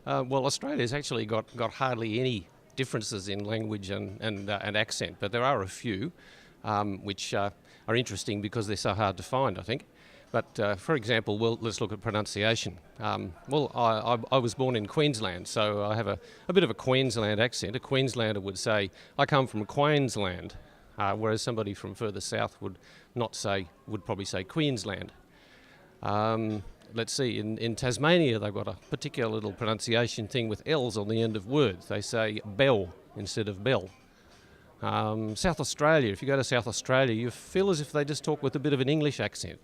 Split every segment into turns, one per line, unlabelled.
Well, Australia's actually got hardly any differences in language and accent, but there are a few which are interesting because they're so hard to find, I think. But for example, let's look at pronunciation. I was born in Queensland, so I have a bit of a Queensland accent. A Queenslander would say, "I come from Queensland," whereas somebody from further south would probably say Queensland. Let's see, in Tasmania they've got a particular little pronunciation thing with L's on the end of words. They say bell instead of bell. South Australia, if you go to South Australia, you feel as if they just talk with a bit of an English accent,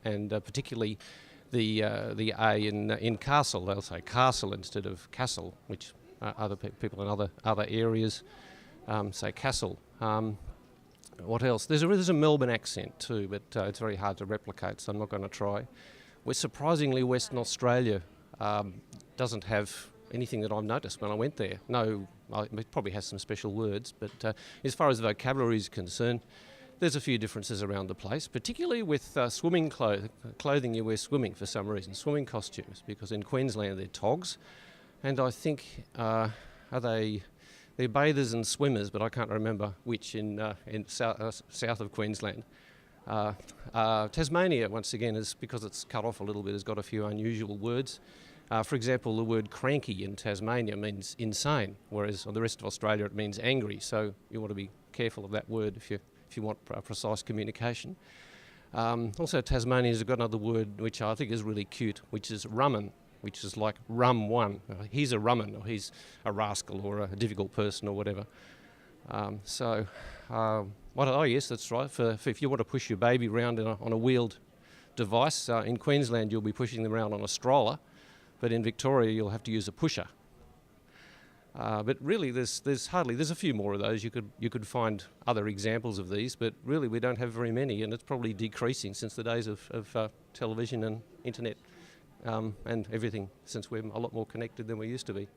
and particularly the A in castle, they'll say castle instead of castle, which other people in other areas say castle. What else? There's a Melbourne accent too, but it's very hard to replicate, so I'm not going to try. Surprisingly, Western Australia doesn't have anything that I've noticed when I went there. No, it probably has some special words, but as far as the vocabulary is concerned, there's a few differences around the place, particularly with swimming clothing you wear swimming for some reason, swimming costumes, because in Queensland they're togs, and I think, they're bathers and swimmers, but I can't remember which in south of Queensland. Tasmania, once again, is because it's cut off a little bit, has got a few unusual words. For example, the word cranky in Tasmania means insane, whereas on the rest of Australia it means angry. So you want to be careful of that word if you want precise communication. Also, Tasmanians have got another word which I think is really cute, which is rummin, which is like rum one. He's a rummin, or he's a rascal, or a difficult person, or whatever. Yes, that's right. For if you want to push your baby around on a wheeled device, in Queensland you'll be pushing them around on a stroller, but in Victoria you'll have to use a pusher. But really, there's a few more of those. You could find other examples of these, but really we don't have very many, and it's probably decreasing since the days of television and internet and everything, since we're a lot more connected than we used to be.